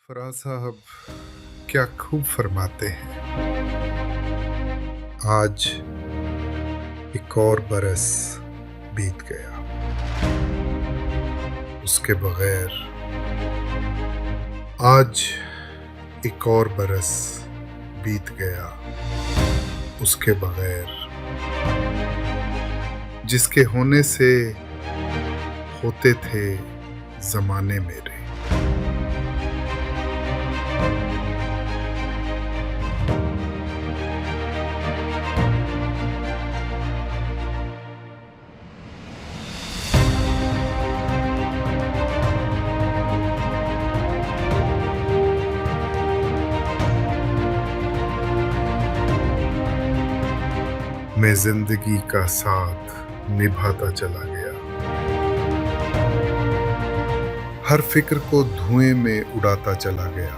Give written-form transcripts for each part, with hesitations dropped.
फराज साहब क्या खूब फरमाते हैं। आज एक और बरस बीत गया, उसके बगैर। आज एक और बरस बीत गया, उसके बगैर। जिसके होने से होते थे जमाने मेरे। मैं जिंदगी का साथ निभाता चला गया, हर फिक्र को धुएं में उड़ाता चला गया।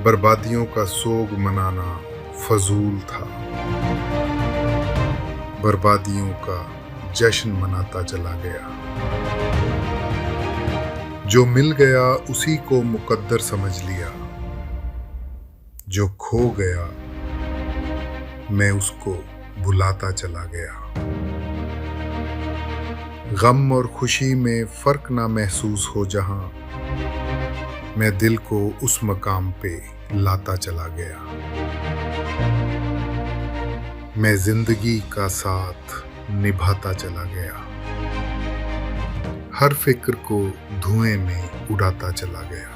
बर्बादियों का सोग मनाना फजूल था, बर्बादियों का जश्न मनाता चला गया। जो मिल गया उसी को मुकद्दर समझ लिया, जो खो गया मैं उसको भुलाता चला गया। गम और खुशी में फर्क ना महसूस हो जहां, मैं दिल को उस मकाम पे लाता चला गया। मैं जिंदगी का साथ निभाता चला गया, हर फिक्र को धुएं में उड़ाता चला गया।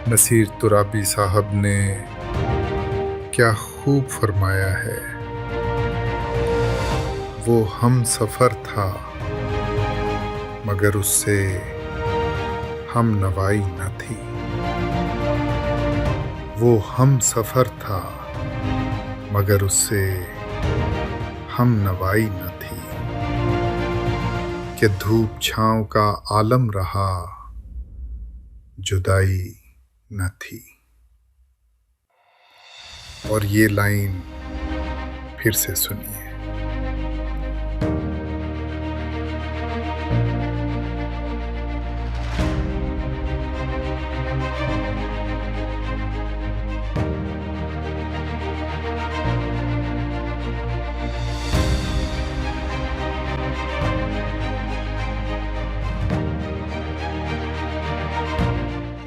नसीर तुराबी साहब ने क्या खूब फरमाया है। वो हम सफ़र था मगर उससे हम नवाई न थी। वो हम सफ़र था मगर उससे हम नवाई न थी। कि धूप छाँव का आलम रहा, जुदाई न थी। और ये लाइन फिर से सुनिए।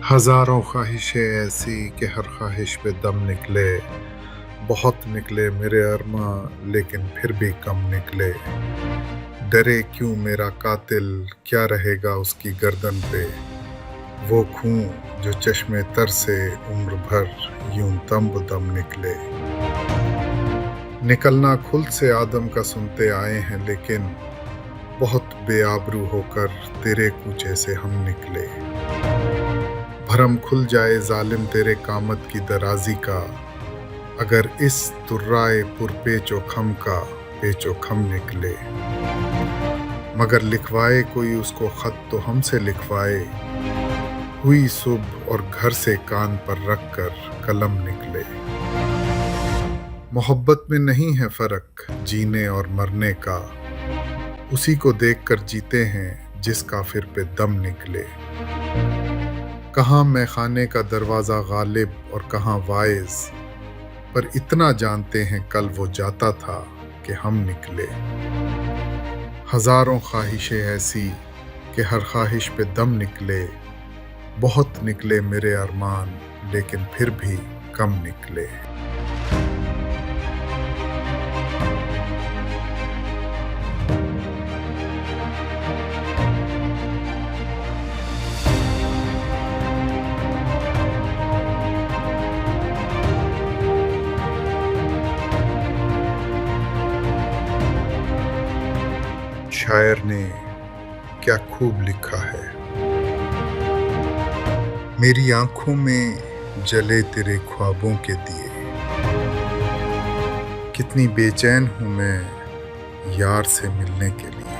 हजारों ख्वाहिशें ऐसी कि हर ख्वाहिश पे दम निकले। बहुत निकले मेरे अरमा लेकिन फिर भी कम निकले। डरे क्यों मेरा कातिल, क्या रहेगा उसकी गर्दन पे। वो खून जो चश्मे तर से उम्र भर यूं दम बदम निकले। निकलना खुद से आदम का सुनते आए हैं लेकिन बहुत बेआबरू होकर तेरे कूचे से हम निकले। भरम खुल जाए जालिम तेरे कामत की दराजी का, अगर इस तुर्राए पुरपेचो खम का पेचो खम निकले। मगर लिखवाए कोई उसको खत तो हमसे लिखवाए। हुई सुबह और घर से कान पर रख कर कलम निकले। मोहब्बत में नहीं है फर्क जीने और मरने का, उसी को देखकर जीते हैं जिस काफिर पे दम निकले। कहाँ मैं खाने का दरवाज़ा गालिब और कहाँ वाइज, पर इतना जानते हैं कल वो जाता था कि हम निकले। हजारों ख्वाहिशें ऐसी कि हर ख्वाहिश पे दम निकले। बहुत निकले मेरे अरमान लेकिन फिर भी कम निकले। शायर ने क्या खूब लिखा है। मेरी आंखों में जले तेरे ख्वाबों के दिए, कितनी बेचैन हूँ मैं यार से मिलने के लिए।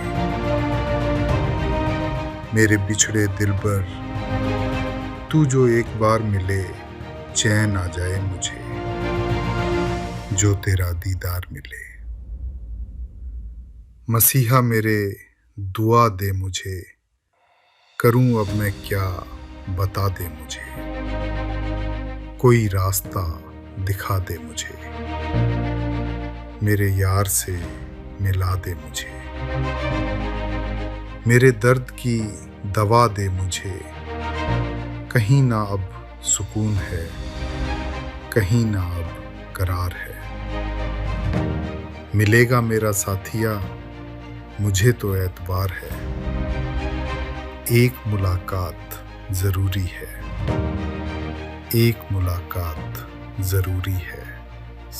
मेरे बिछड़े दिलबर, तू जो एक बार मिले चैन आ जाए मुझे, जो तेरा दीदार मिले। मसीहा मेरे दुआ दे मुझे, करूं अब मैं क्या बता दे मुझे, कोई रास्ता दिखा दे मुझे, मेरे यार से मिला दे मुझे, मेरे दर्द की दवा दे मुझे, कहीं ना अब सुकून है, कहीं ना अब करार है। मिलेगा मेरा साथिया, मुझे तो एतबार है, एक मुलाकात जरूरी है, एक मुलाकात जरूरी है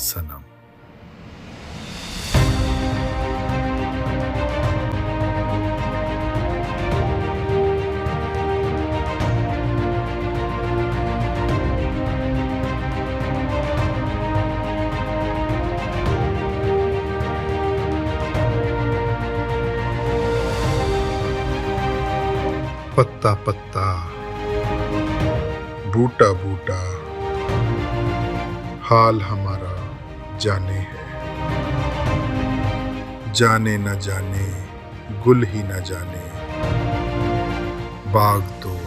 सनम। पत्ता पत्ता, बूटा बूटा, हाल हमारा जाने है, जाने न जाने गुल ही न जाने, बाग तो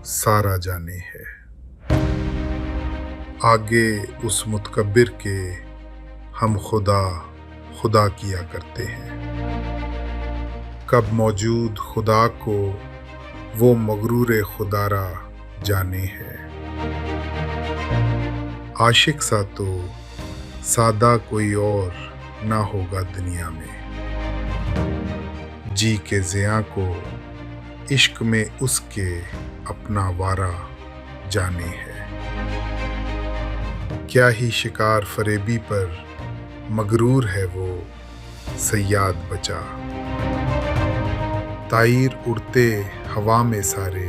सारा जाने है। आगे उस मुतकब्बिर के हम खुदा खुदा किया करते हैं, कब मौजूद खुदा को वो मगरूर खुदारा जाने है। आशिक सा तो सादा कोई और ना होगा दुनिया में, जी के ज़िया को इश्क में उसके अपना वारा जाने है। क्या ही शिकार फरेबी पर मगरूर है वो सयाद बचा, ताईर उड़ते हवा में सारे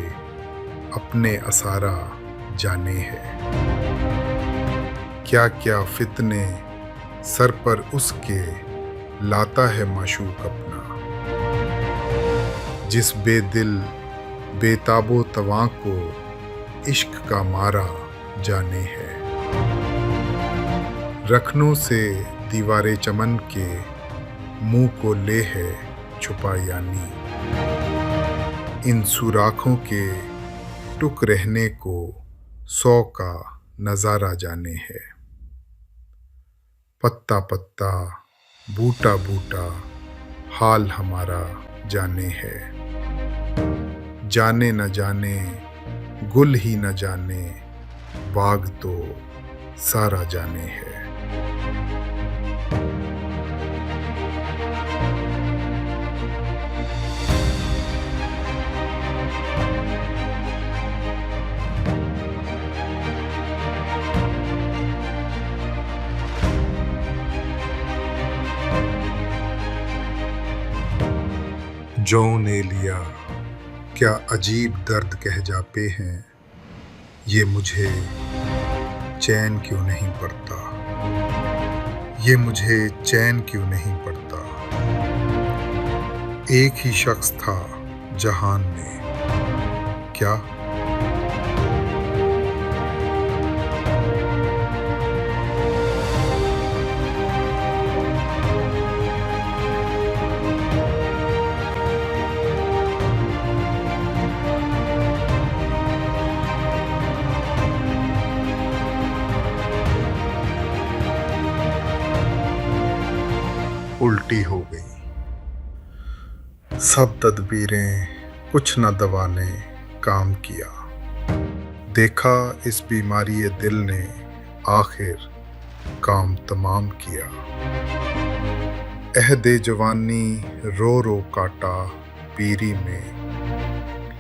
अपने असारा जाने है। क्या क्या फितने सर पर उसके लाता है माशूक अपना, जिस बेदिल बेताबो तवां को इश्क का मारा जाने है। रखनों से दीवारे चमन के मुंह को ले है छुपा, यानी इन सुराखों के टुक रहने को 100 का नजारा जाने है। पत्ता पत्ता, बूटा बूटा, हाल हमारा जाने है, जाने न जाने गुल ही न जाने, बाग तो सारा जाने है। जो ने लिया क्या अजीब दर्द कह जाते हैं, ये मुझे चैन क्यों नहीं पड़ता, ये मुझे चैन क्यों नहीं पड़ता। एक ही शख्स था जहान में, क्या उल्टी हो गई सब तदबीरें, कुछ न दवा ने काम किया। देखा इस बीमारी दिल ने आखिर काम तमाम किया। अहदे जवानी रो रो काटा पीरी में,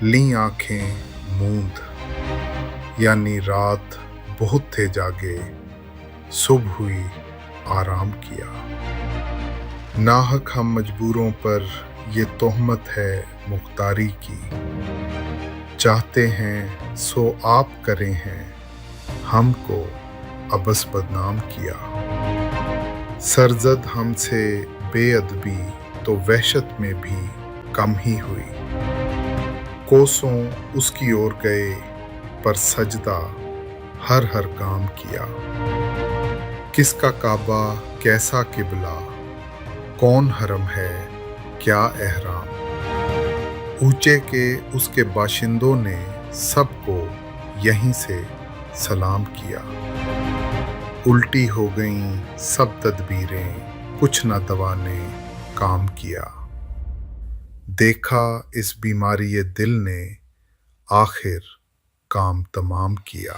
ली आंखें मूंद, यानी रात बहुत थे जागे, सुबह हुई आराम किया। नाहक हम मजबूरों पर ये तोहमत है मुख्तारी की, चाहते हैं सो आप करें हैं, हमको अबस बदनाम किया। सरजद हमसे बेअदबी तो वहशत में भी कम ही हुई। कोसों उसकी ओर गए पर सजदा हर हर काम किया। किसका काबा कैसा किबला, कौन हरम है क्या एहराम। ऊंचे के उसके बाशिंदों ने सबको यहीं से सलाम किया। उल्टी हो गईं सब तदबीरें, कुछ न दवा ने काम किया। देखा इस बीमारी ये दिल ने आखिर काम तमाम किया।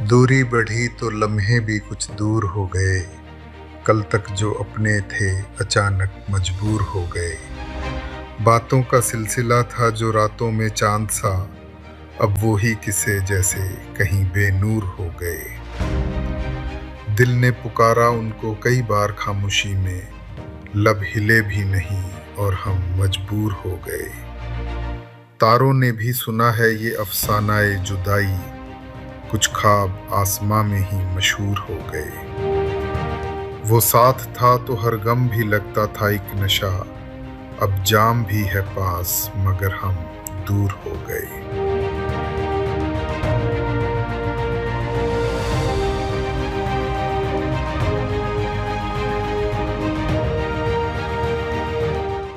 दूरी बढ़ी तो लम्हे भी कुछ दूर हो गए, कल तक जो अपने थे अचानक मजबूर हो गए। बातों का सिलसिला था जो रातों में चांद सा, अब वो ही किसे जैसे कहीं बेनूर हो गए। दिल ने पुकारा उनको कई बार खामोशी में, लब हिले भी नहीं और हम मजबूर हो गए। तारों ने भी सुना है ये अफसानाए जुदाई, कुछ ख्वाब आसमां में ही मशहूर हो गए। वो साथ था तो हर गम भी लगता था एक नशा, अब जाम भी है पास मगर हम दूर हो गए।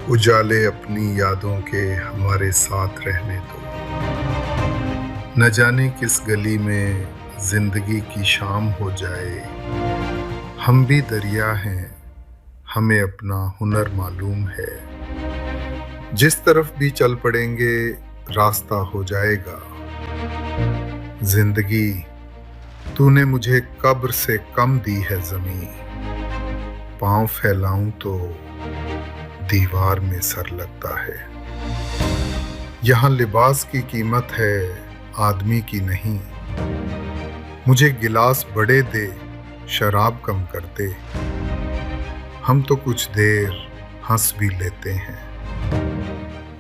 उजाले अपनी यादों के हमारे साथ रहने दो, न जाने किस गली में जिंदगी की शाम हो जाए। हम भी दरिया हैं, हमें अपना हुनर मालूम है, जिस तरफ भी चल पड़ेंगे रास्ता हो जाएगा। जिंदगी तूने मुझे कब्र से कम दी है ज़मीं, पांव फैलाऊं तो दीवार में सर लगता है। यहाँ लिबास की कीमत है आदमी की नहीं, मुझे गिलास बड़े दे शराब कम कर दे। हम तो कुछ देर हंस भी लेते हैं,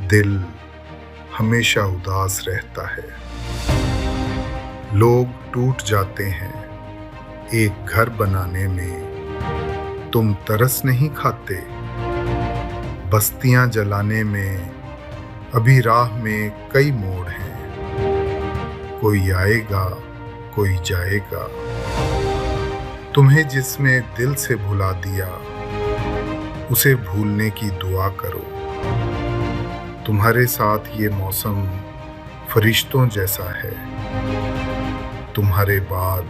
दिल हमेशा उदास रहता है। लोग टूट जाते हैं एक घर बनाने में, तुम तरस नहीं खाते। बस्तियां जलाने में अभी राह में कई मोड़ हैं, कोई आएगा कोई जाएगा। तुम्हें जिसमें दिल से भुला दिया, उसे भूलने की दुआ करो। तुम्हारे साथ ये मौसम फरिश्तों जैसा है, तुम्हारे बाद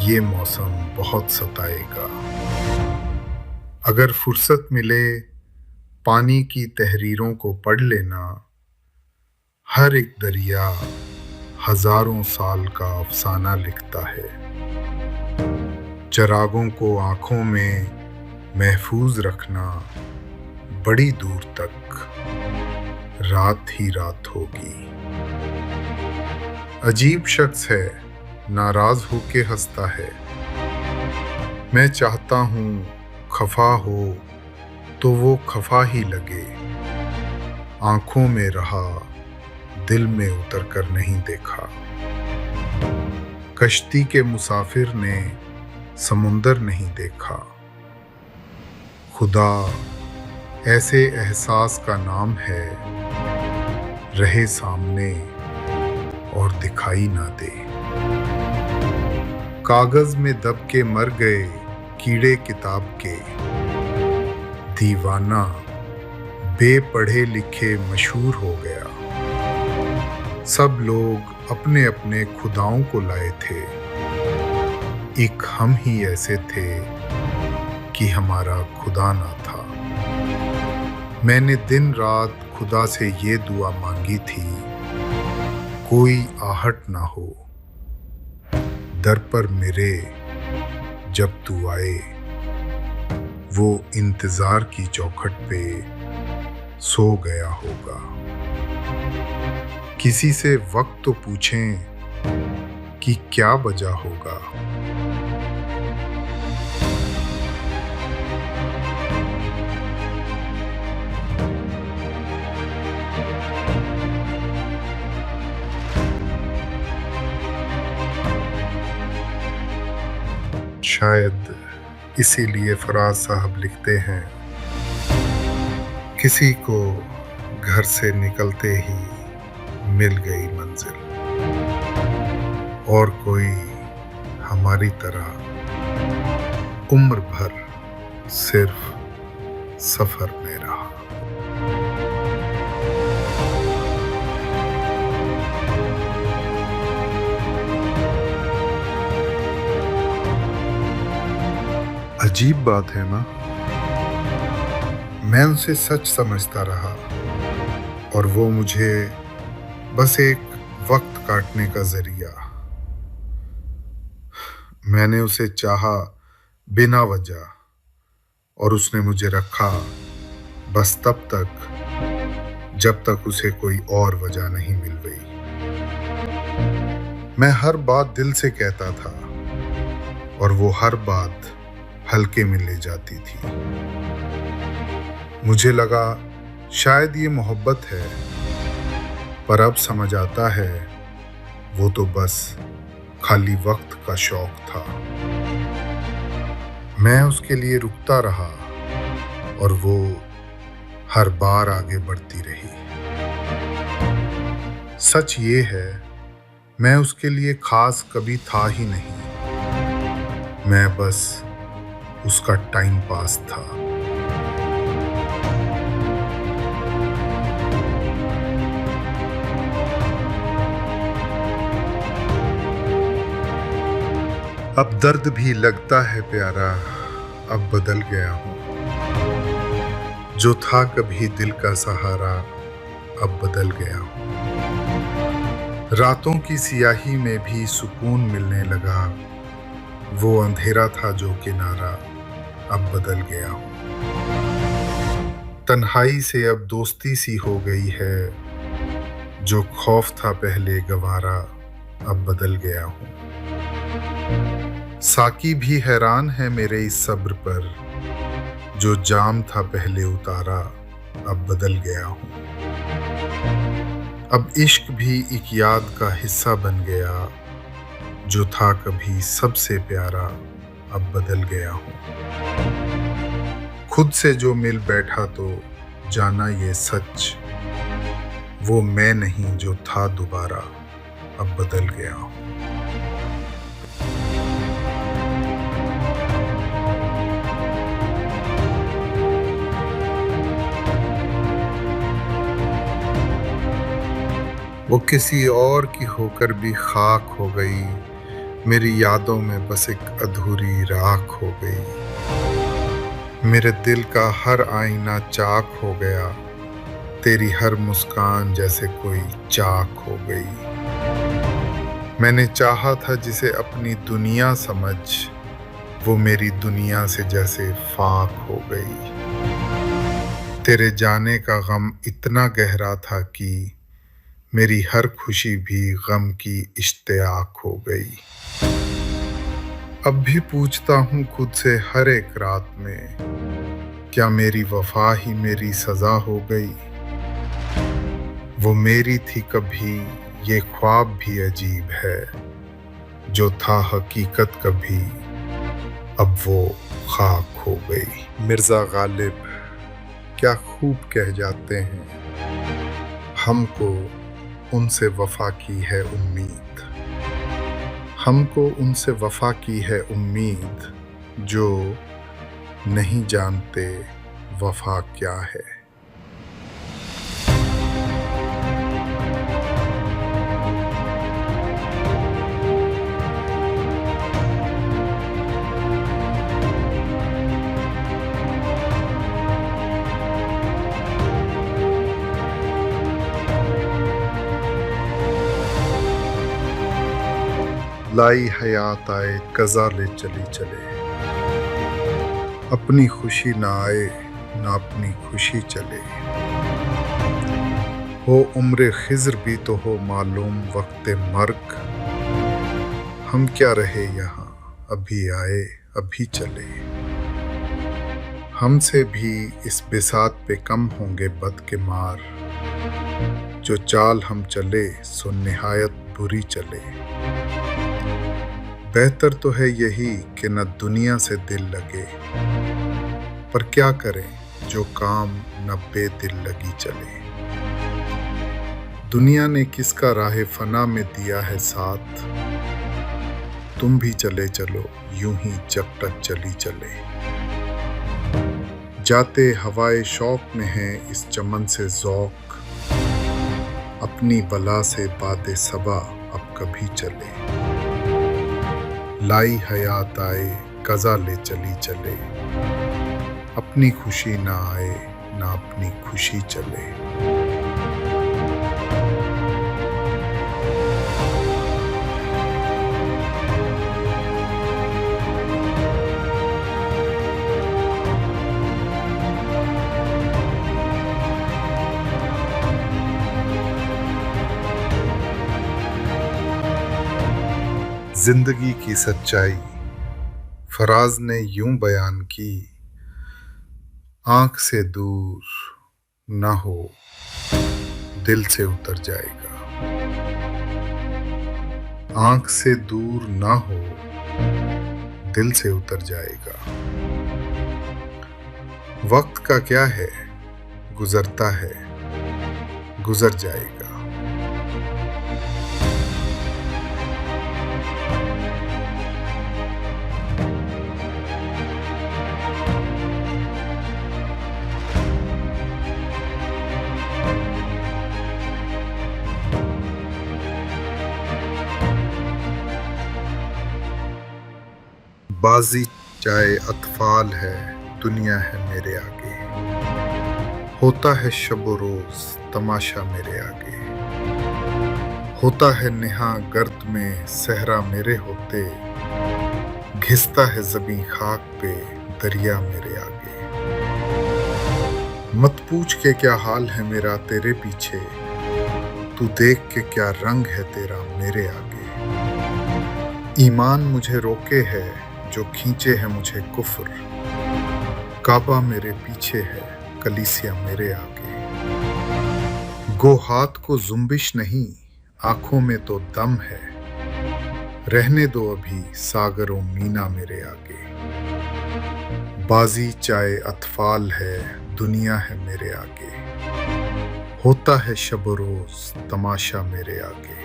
ये मौसम बहुत सताएगा। अगर फुर्सत मिले पानी की तहरीरों को पढ़ लेना, हर एक दरिया हजारों साल का अफसाना लिखता है। चरागों को आंखों में महफूज रखना, बड़ी दूर तक रात ही रात होगी। अजीब शख्स है नाराज होके हंसता है, मैं चाहता हूँ खफा हो तो वो खफा ही लगे। आंखों में रहा दिल में उतर कर नहीं देखा। कश्ती के मुसाफिर ने समुंदर नहीं देखा। खुदा ऐसे एहसास का नाम है, रहे सामने और दिखाई ना दे। कागज में दब के मर गए कीड़े किताब के, दीवाना बेपढ़े लिखे मशहूर हो गया। सब लोग अपने अपने खुदाओं को लाए थे, एक हम ही ऐसे थे कि हमारा खुदा ना था। मैंने दिन रात खुदा से ये दुआ मांगी थी, कोई आहट ना हो दर पर मेरे जब तू आए। वो इंतजार की चौखट पे सो गया होगा। किसी से वक्त तो पूछें कि क्या वजह होगा। शायद इसीलिए फराज साहब लिखते हैं, किसी को घर से निकलते ही मिल गई मंजिल, और कोई हमारी तरह उम्र भर सिर्फ सफर में रहा। अजीब बात है ना, मैं उसे सच समझता रहा और वो मुझे बस एक वक्त काटने का जरिया। मैंने उसे चाहा बिना वजह और उसने मुझे रखा बस तब तक जब तक उसे कोई और वजह नहीं मिल गई। मैं हर बात दिल से कहता था और वो हर बात हल्के में ले जाती थी। मुझे लगा शायद ये मोहब्बत है, पर अब समझ आता है वो तो बस खाली वक्त का शौक था। मैं उसके लिए रुकता रहा और वो हर बार आगे बढ़ती रही। सच ये है, मैं उसके लिए खास कभी था ही नहीं। मैं बस उसका टाइम पास था। अब दर्द भी लगता है प्यारा, अब बदल गया हूँ। जो था कभी दिल का सहारा, अब बदल गया हूँ। रातों की सियाही में भी सुकून मिलने लगा। वो अंधेरा था जो किनारा, अब बदल गया हूँ। तन्हाई से अब दोस्ती सी हो गई है। जो खौफ था पहले गवारा, अब बदल गया हूँ। साकी भी हैरान है मेरे इस सब्र पर। जो जाम था पहले उतारा, अब बदल गया हूँ। अब इश्क भी एक याद का हिस्सा बन गया। जो था कभी सबसे प्यारा, अब बदल गया हूँ। खुद से जो मिल बैठा तो जाना ये सच, वो मैं नहीं जो था दोबारा, अब बदल गया हूँ। वो किसी और की होकर भी खाक हो गई। मेरी यादों में बस एक अधूरी राख हो गई। मेरे दिल का हर आईना चाक हो गया। तेरी हर मुस्कान जैसे कोई चाक हो गई। मैंने चाहा था जिसे अपनी दुनिया समझ, वो मेरी दुनिया से जैसे फाक हो गई। तेरे जाने का गम इतना गहरा था कि मेरी हर खुशी भी गम की इश्तियाक हो गई। अब भी पूछता हूँ खुद से हर एक रात में, क्या मेरी वफा ही मेरी सजा हो गई। वो मेरी थी कभी, ये ख्वाब भी अजीब है। जो था हकीकत कभी, अब वो खाक हो गई। मिर्जा गालिब क्या खूब कह जाते हैं, हमको उनसे वफा की है उम्मीद। हमको उनसे वफा की है उम्मीद, जो नहीं जानते वफा क्या है। लाई हयात आए कज़ा ले चली चले, अपनी खुशी ना आए ना अपनी खुशी चले। हो उम्र खिज़र भी तो हो मालूम वक्त मर्ग, हम क्या रहे यहाँ अभी आए अभी चले। हमसे भी इस बिसात पे कम होंगे बद के मार, जो चाल हम चले सो निहायत बुरी चले। बेहतर तो है यही कि न दुनिया से दिल लगे, पर क्या करें जो काम न बेदिल लगी चले। दुनिया ने किसका राह फना में दिया है साथ, तुम भी चले चलो यूं ही जब तक चली चले। जाते हवाए शौक में है इस चमन से ज़ौक़, अपनी बला से बादे सबा अब कभी चले। लाई हयात आए कज़ा ले चली चले, अपनी खुशी ना आए ना अपनी खुशी चले। जिंदगी की सच्चाई फराज ने यूं बयान की, आंख से दूर ना हो दिल से उतर जाएगा। आंख से दूर ना हो दिल से उतर जाएगा। वक्त का क्या है गुजरता है गुजर जाएगा। बाजी चाहे अतफाल है दुनिया है मेरे आगे, होता है शब रोज तमाशा मेरे आगे। होता है नेहा गर्द में सहरा मेरे होते, घिसता है ज़मीं खाक पे दरिया मेरे आगे। मत पूछ के क्या हाल है मेरा तेरे पीछे, तू देख के क्या रंग है तेरा मेरे आगे। ईमान मुझे रोके है जो खींचे है मुझे कुफ्र, काबा मेरे पीछे है कलीसिया मेरे आगे। गो हाथ को जुम्बिश नहीं आंखों में तो दम है, रहने दो अभी सागरों मीना मेरे आगे। बाजी चाहे अतफाल है दुनिया है मेरे आगे, होता है शब रोज तमाशा मेरे आगे।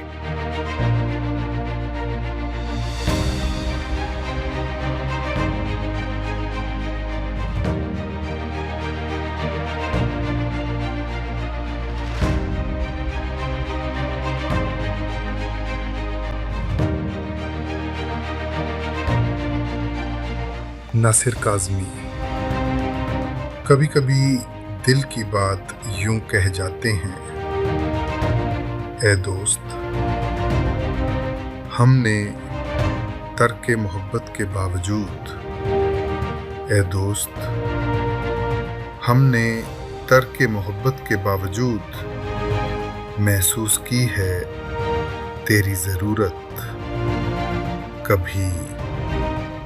नासिर काज़मी। कभी कभी दिल की बात यूं कह जाते हैं, ए दोस्त हमने तर्क मोहब्बत के बावजूद, ए दोस्त हमने तर्क मोहब्बत के बावजूद महसूस की है तेरी ज़रूरत कभी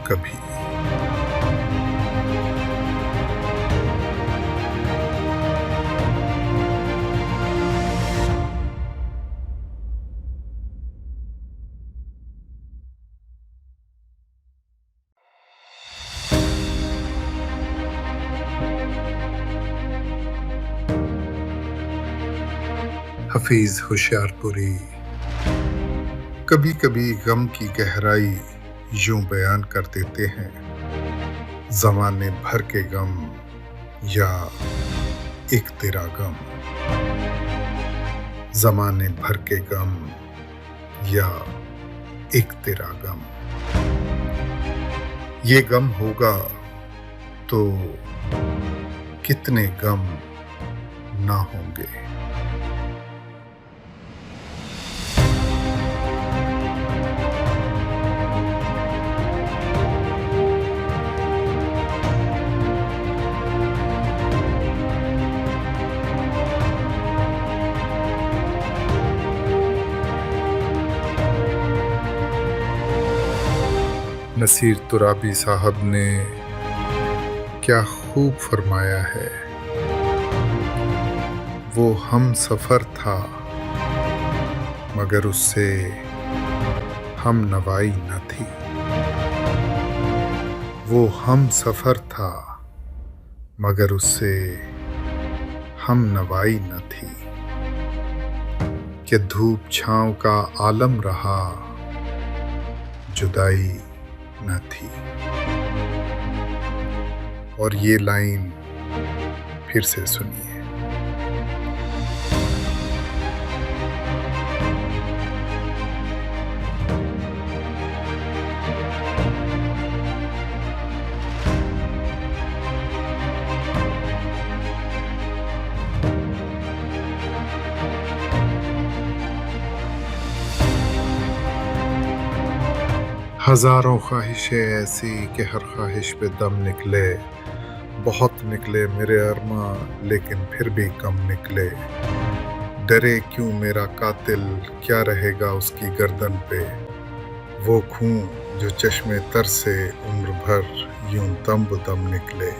कभी। हफीज होशियारपुरी। कभी कभी गम की गहराई यूं बयान कर देते हैं, ज़माने भर के गम या एक तेरा गम। ज़माने भर के गम या एक तेरा गम। ये गम होगा तो कितने गम ना होंगे। नसीर तुराबी साहब ने क्या खूब फरमाया है, वो हम सफ़र था मगर उससे हम नवाई न थी। वो हम सफर था मगर उससे हम नवाई न थी। कि धूप छांव का आलम रहा, जुदाई न थी। और ये लाइन फिर से सुनिए। हजारों ख्वाहिशें ऐसी कि हर ख्वाहिश पे दम निकले। बहुत निकले मेरे अरमा लेकिन फिर भी कम निकले। डरे क्यों मेरा कातिल, क्या रहेगा उसकी गर्दन पे। वो खून जो चश्मे तर से उम्र भर यूं दम बदम निकले।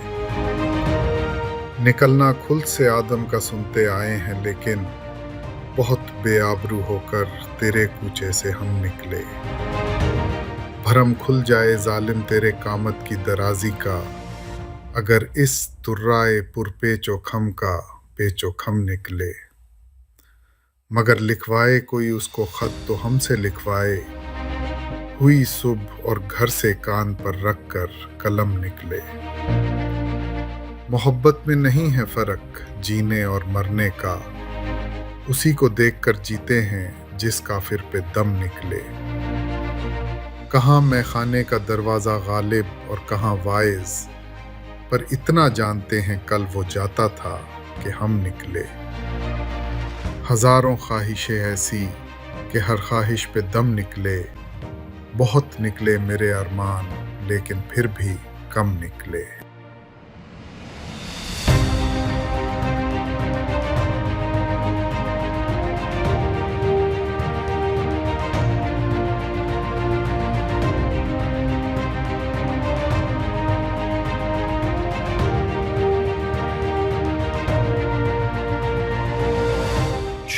निकलना खुद से आदम का सुनते आए हैं लेकिन बहुत बेआबरू होकर तेरे कूचे से हम निकले। भरम खुल जाए जालिम तेरे कामत की दराजी का, अगर इस तुर्राए पुरपेचो खम का पेचो खम निकले। मगर लिखवाए कोई उसको खत तो हमसे लिखवाए, हुई सुबह और घर से कान पर रख कर कलम निकले। मोहब्बत में नहीं है फर्क जीने और मरने का, उसी को देखकर जीते हैं जिस काफिर पे दम निकले। कहाँ मैं खाने का दरवाज़ा गालिब और कहाँ वाइज, पर इतना जानते हैं कल वो जाता था कि हम निकले। हजारों ख्वाहिशें ऐसी कि हर ख्वाहिश पे दम निकले। बहुत निकले मेरे अरमान लेकिन फिर भी कम निकले।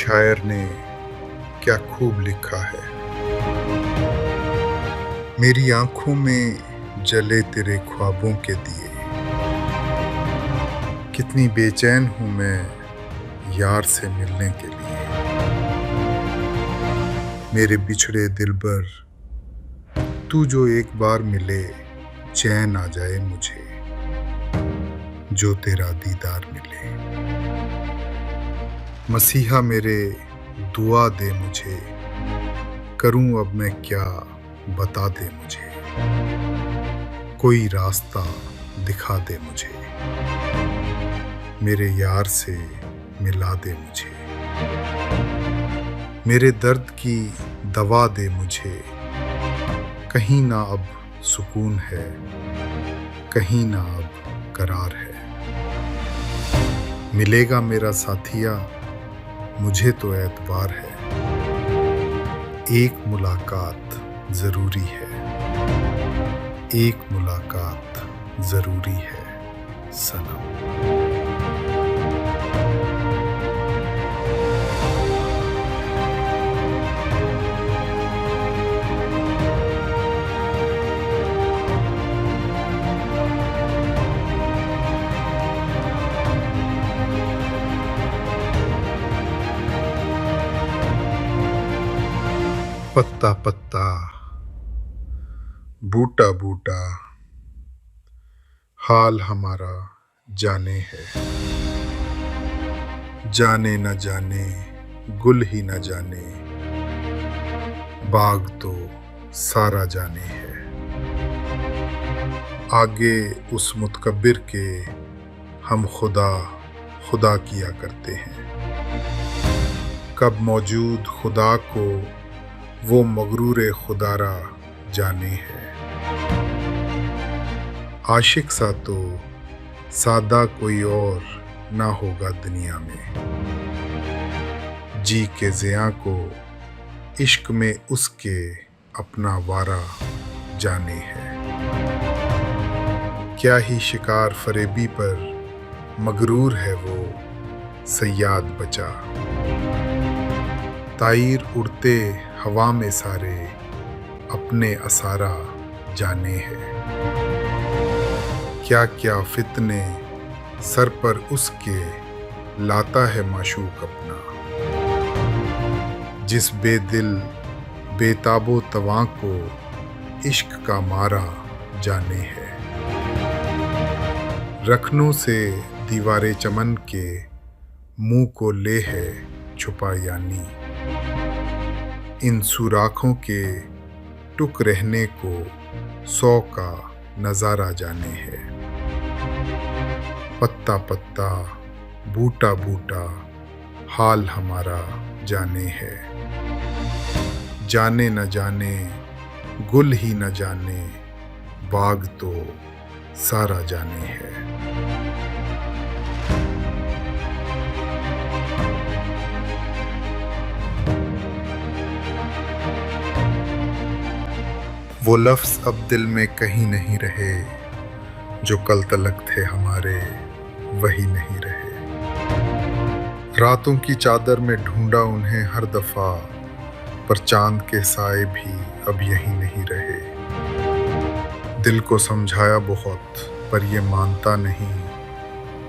शायर ने क्या खूब लिखा है। मेरी आंखों में जले तेरे ख्वाबों के दिए, कितनी बेचैन हूं मैं यार से मिलने के लिए। मेरे बिछड़े दिलबर तू जो एक बार मिले, चैन आ जाए मुझे जो तेरा दीदार मिले। मसीहा मेरे दुआ दे मुझे, करूं अब मैं क्या बता दे मुझे। कोई रास्ता दिखा दे मुझे, मेरे यार से मिला दे मुझे। मेरे दर्द की दवा दे मुझे, कहीं ना अब सुकून है, कहीं ना अब करार है। मिलेगा मेरा साथिया मुझे तो एतबार है, एक मुलाकात जरूरी है, एक मुलाकात जरूरी है सनम। पत्ता पत्ता बूटा बूटा हाल हमारा जाने है। जाने न जाने गुल ही न जाने, बाग तो सारा जाने है। आगे उस मुतकब्बिर के हम खुदा खुदा किया करते हैं। कब मौजूद खुदा को वो मगरूर खुदारा जाने है। आशिक सा तो सादा कोई और ना होगा दुनिया में, जी के ज़िया को इश्क में उसके अपना वारा जाने है। क्या ही शिकार फरेबी पर मगरूर है वो सयाद बचा। ताईर उड़ते हवा में सारे अपने असारा जाने है। क्या क्या फितने सर पर उसके लाता है माशूक अपना, जिस बेदिल बेताबो तवां को इश्क का मारा जाने है। रखनों से दीवारे चमन के मुंह को ले है छुपा, यानी इन सुराखों के टुक रहने को 100 का नजारा जाने है। पत्ता पत्ता बूटा बूटा हाल हमारा जाने है। जाने न जाने गुल ही न जाने बाग तो सारा जाने है। वो लफ्ज़ अब दिल में कहीं नहीं रहे, जो कल तलक थे हमारे वही नहीं रहे। रातों की चादर में ढूंढा उन्हें हर दफा, पर चांद के साए भी अब यही नहीं रहे। दिल को समझाया बहुत पर ये मानता नहीं,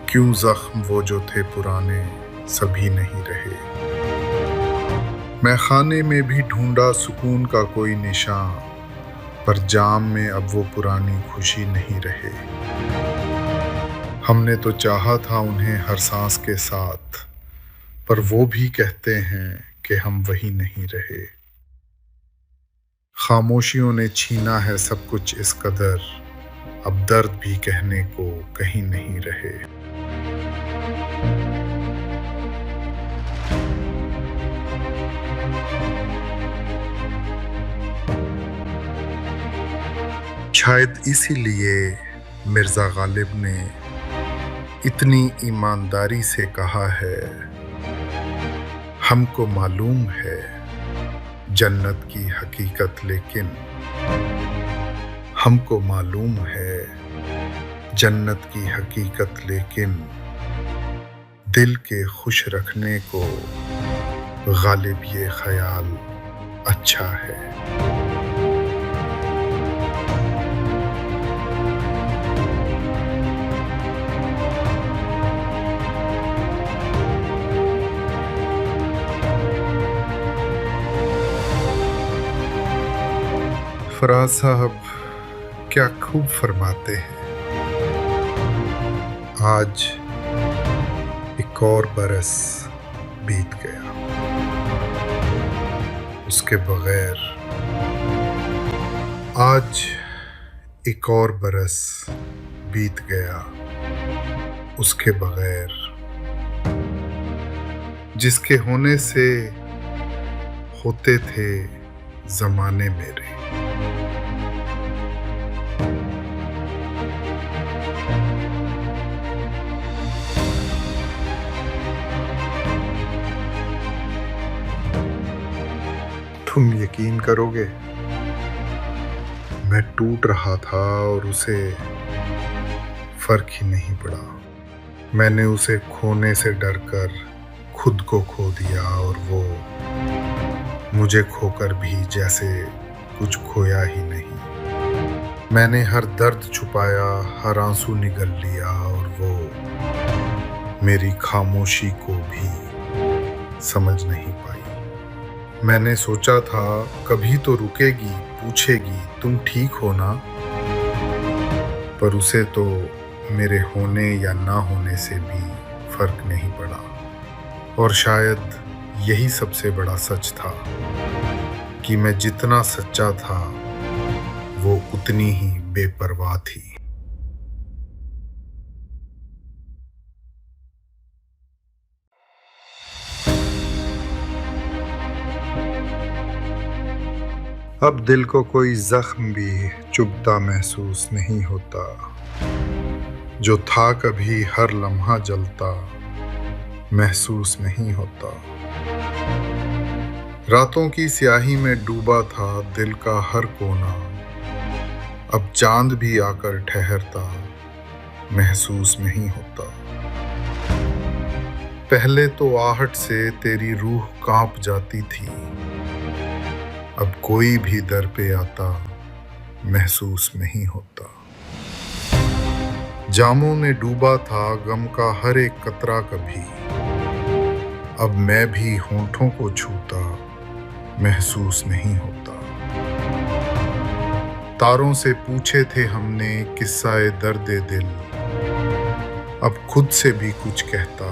क्यों जख्म वो जो थे पुराने सभी नहीं रहे। मैं खाने में भी ढूंढा सुकून का कोई निशान, पर जाम में अब वो पुरानी खुशी नहीं रहे। हमने तो चाहा था उन्हें हर सांस के साथ, पर वो भी कहते हैं कि हम वही नहीं रहे। खामोशियों ने छीना है सब कुछ इस कदर, अब दर्द भी कहने को कहीं नहीं रहे। शायद इसीलिए मिर्ज़ा गालिब ने इतनी ईमानदारी से कहा है, हमको मालूम है जन्नत की हकीकत, लेकिन हमको मालूम है जन्नत की हकीकत, लेकिन दिल के खुश रखने को गालिब ये ख्याल अच्छा है। फराज साहब क्या खूब फरमाते हैं, आज एक और बरस बीत गया, उसके बगैर। आज एक और बरस बीत गया उसके बगैर, जिसके होने से होते थे जमाने मेरे। तुम यकीन करोगे, मैं टूट रहा था और उसे फर्क ही नहीं पड़ा। मैंने उसे खोने से डरकर खुद को खो दिया, और वो मुझे खोकर भी जैसे कुछ खोया ही नहीं। मैंने हर दर्द छुपाया, हर आंसू निगल लिया, और वो मेरी खामोशी को भी समझ नहीं पाई। मैंने सोचा था कभी तो रुकेगी, पूछेगी तुम ठीक हो ना, पर उसे तो मेरे होने या ना होने से भी फर्क नहीं पड़ा। और शायद यही सबसे बड़ा सच था कि मैं जितना सच्चा था वो उतनी ही बेपरवाह थी। अब दिल को कोई जख्म भी चुभता महसूस नहीं होता, जो था कभी हर लम्हा जलता महसूस नहीं होता। रातों की स्याही में डूबा था दिल का हर कोना, अब चांद भी आकर ठहरता महसूस नहीं होता। पहले तो आहट से तेरी रूह कांप जाती थी, अब कोई भी दर पे आता महसूस नहीं होता। जामों में डूबा था गम का हर एक कतरा कभी, अब मैं भी होठों को छूता महसूस नहीं होता। तारों से पूछे थे हमने किस्साए दर्द दिल, अब खुद से भी कुछ कहता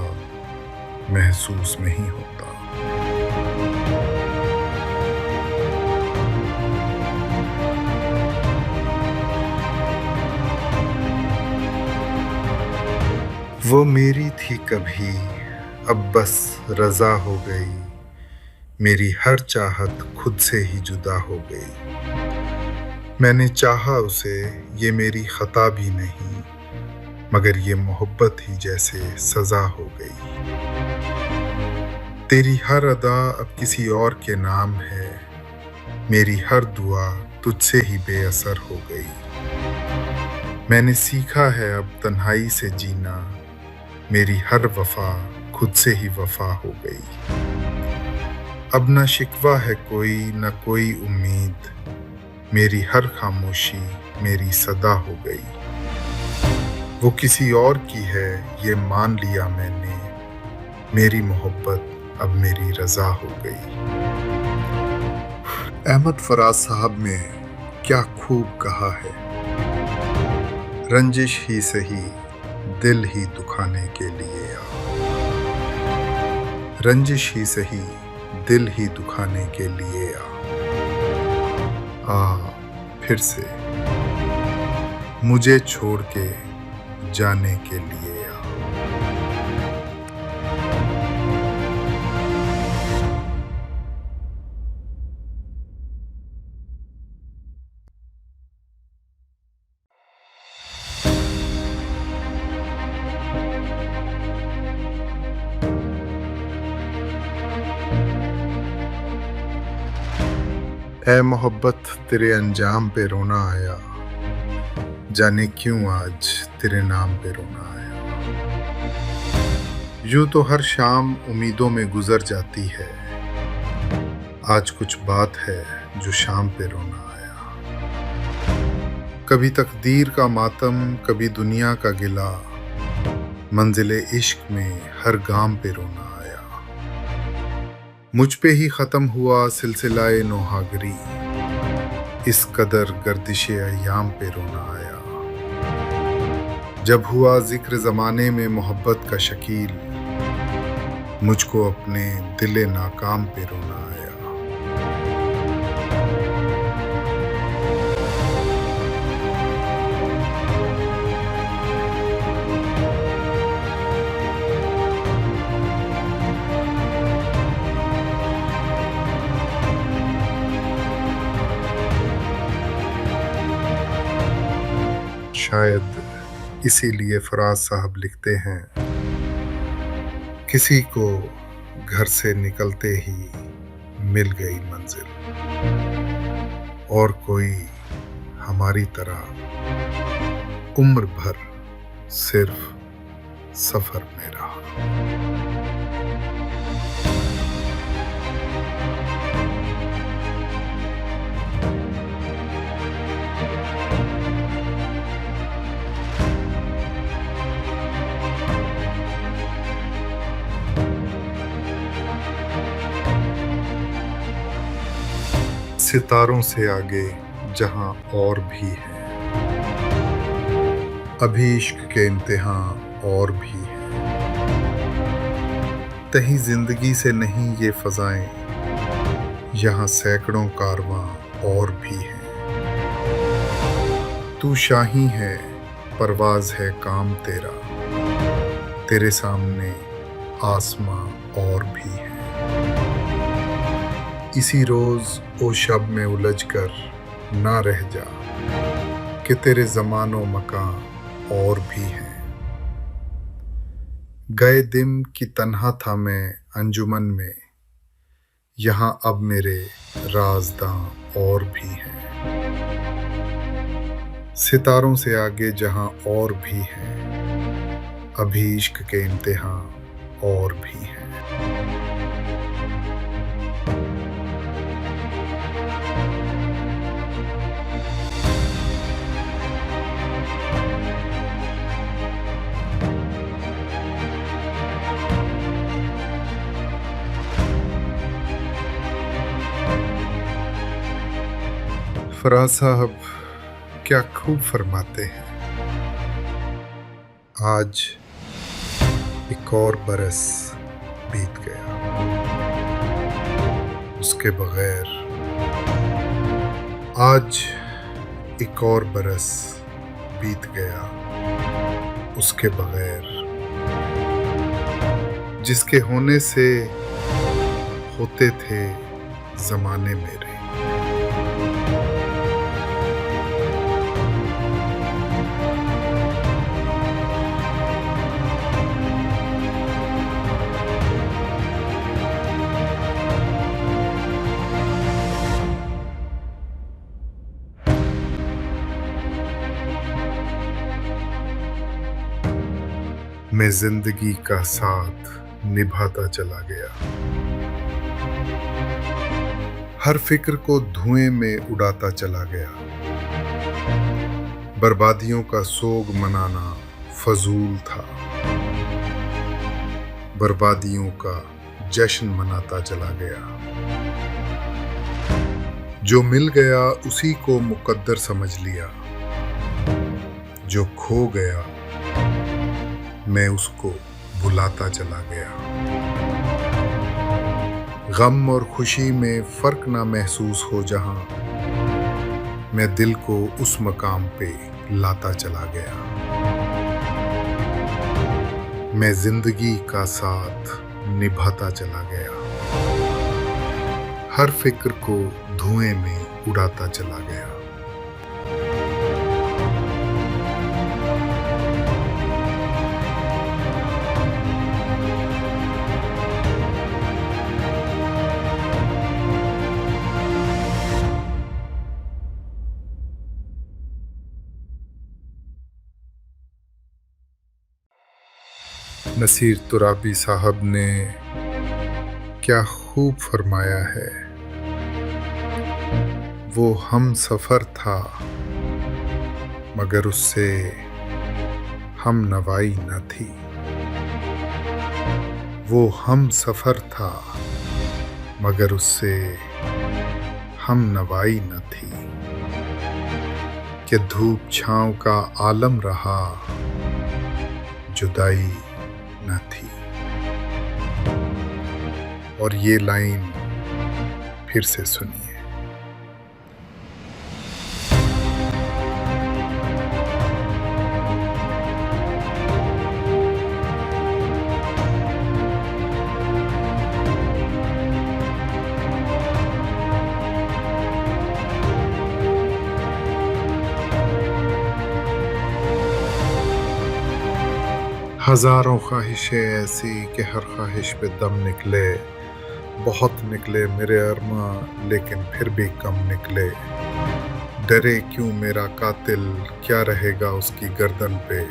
महसूस नहीं होता। वो मेरी थी कभी, अब बस रजा हो गई, मेरी हर चाहत खुद से ही जुदा हो गई। मैंने चाहा उसे, ये मेरी खता भी नहीं, मगर ये मोहब्बत ही जैसे सजा हो गई। तेरी हर अदा अब किसी और के नाम है, मेरी हर दुआ तुझसे ही बेअसर हो गई। मैंने सीखा है अब तन्हाई से जीना, मेरी हर वफा खुद से ही वफा हो गई। अब न शिकवा है कोई न कोई उम्मीद, मेरी हर खामोशी मेरी सदा हो गई। वो किसी और की है ये मान लिया मैंने, मेरी मोहब्बत अब मेरी रजा हो गई। अहमद फराज साहब ने क्या खूब कहा है, रंजिश ही सही दिल ही दुखाने के लिए आ, रंजिश ही सही दिल ही दुखाने के लिए आ फिर से मुझे छोड़ के जाने के लिए आ। ऐ मोहब्बत तेरे अंजाम पे रोना आया, जाने क्यों आज तेरे नाम पे रोना आया। यूं तो हर शाम उम्मीदों में गुजर जाती है, आज कुछ बात है जो शाम पे रोना आया। कभी तकदीर का मातम कभी दुनिया का गिला, मंजिले इश्क में हर गाम पे रोना आया। मुझ पे ही ख़त्म हुआ सिलसिलाए नोहागरी, इस कदर गर्दिशे अय्याम पे रोना आया। जब हुआ जिक्र ज़माने में मोहब्बत का शकील, मुझको अपने दिले नाकाम पे रोना आया। शायद इसीलिए फराज साहब लिखते हैं, किसी को घर से निकलते ही मिल गई मंजिल, और कोई हमारी तरह उम्र भर सिर्फ सफर में रहा। सितारों से आगे जहां और भी है, अभी इश्क के इम्तिहान और भी है। तहीं जिंदगी से नहीं ये फजाएं, यहाँ सैकड़ों कारवां और भी हैं। तू शाही है परवाज है काम तेरा, तेरे सामने आसमां और भी है। इसी रोज ओ शब में उलझ कर ना रह जा, कि तेरे ज़मानो मकान और भी हैं। गए दिन की तन्हा था मैं अंजुमन में, यहाँ अब मेरे राज़दां और भी हैं। सितारों से आगे जहाँ और भी हैं, अभी इश्क के इम्तिहान और भी हैं। फराज साहब क्या खूब फरमाते हैं। आज एक और बरस बीत गया, उसके बगैर। आज एक और बरस बीत गया, उसके बगैर। जिसके होने से होते थे जमाने मेरे। मैं जिंदगी का साथ निभाता चला गया, हर फिक्र को धुएं में उड़ाता चला गया। बर्बादियों का सोग मनाना फजूल था, बर्बादियों का जश्न मनाता चला गया। जो मिल गया उसी को मुकद्दर समझ लिया, जो खो गया मैं उसको भुलाता चला गया। गम और खुशी में फर्क ना महसूस हो जहां, मैं दिल को उस मकाम पे लाता चला गया। मैं जिंदगी का साथ निभाता चला गया, हर फिक्र को धुएं में उड़ाता चला गया। नसीर तुराबी साहब ने क्या खूब फरमाया है। वो हम सफ़र था मगर उससे हम नवाई न थी। वो हम सफ़र था मगर उससे हम नवाई न थी। कि धूप छाँव का आलम रहा, जुदाई न थी। और ये लाइन फिर से सुनिए। हजारों ख्वाहिशें ऐसी कि हर ख्वाहिश पे दम निकले। बहुत निकले मेरे अरमा लेकिन फिर भी कम निकले। डरे क्यों मेरा कातिल, क्या रहेगा उसकी गर्दन पे।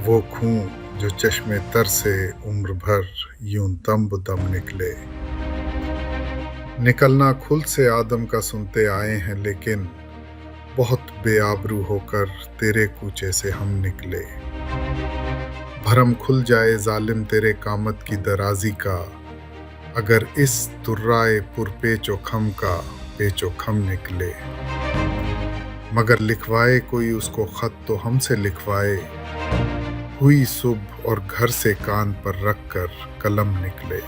वो खून जो चश्मे तर से उम्र भर यूं दम बदम निकले। निकलना खुल से आदम का सुनते आए हैं, लेकिन बहुत बेआबरू होकर तेरे कूचे से हम निकले। भरम खुल जाए जालिम तेरे कामत की दराजी का, अगर इस तुर्राए पुरपेचो खम का पेचो खम निकले। मगर लिखवाए कोई उसको खत तो हमसे लिखवाए, हुई सुबह और घर से कान पर रख कर कलम निकले।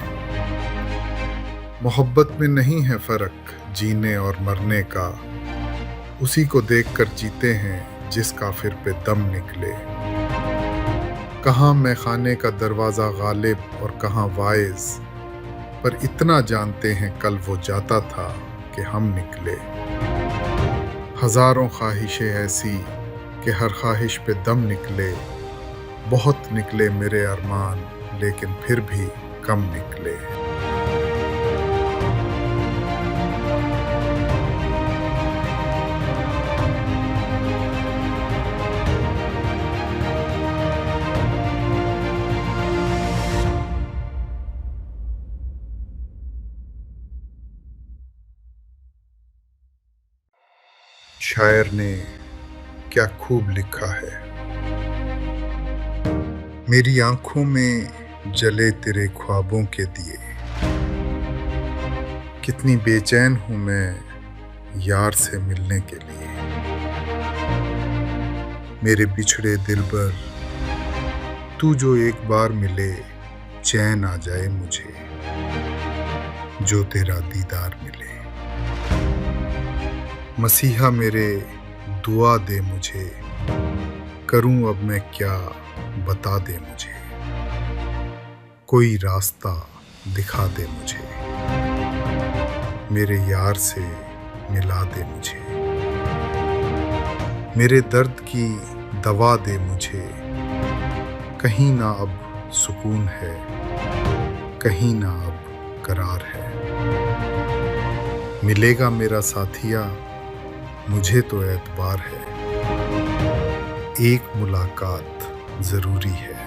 मोहब्बत में नहीं है फर्क जीने और मरने का, उसी को देखकर जीते हैं जिस काफिर पे दम निकले। कहाँ मैं खाने का दरवाज़ा गालिब और कहाँ वाइज, पर इतना जानते हैं कल वो जाता था कि हम निकले। हजारों ख्वाहिशें ऐसी कि हर ख्वाहिश पे दम निकले। बहुत निकले मेरे अरमान लेकिन फिर भी कम निकले। शायर ने क्या खूब लिखा है। मेरी आंखों में जले तेरे ख्वाबों के दिए, कितनी बेचैन हूँ मैं यार से मिलने के लिए। मेरे बिछड़े दिलबर, तू जो एक बार मिले चैन आ जाए मुझे, जो तेरा दीदार मिले। मसीहा मेरे दुआ दे मुझे, करूं अब मैं क्या बता दे मुझे, कोई रास्ता दिखा दे मुझे, मेरे यार से मिला दे मुझे। मेरे दर्द की दवा दे मुझे, कहीं ना अब सुकून है, कहीं ना अब करार है। मिलेगा मेरा साथिया, मुझे तो एतबार है, एक मुलाकात जरूरी है,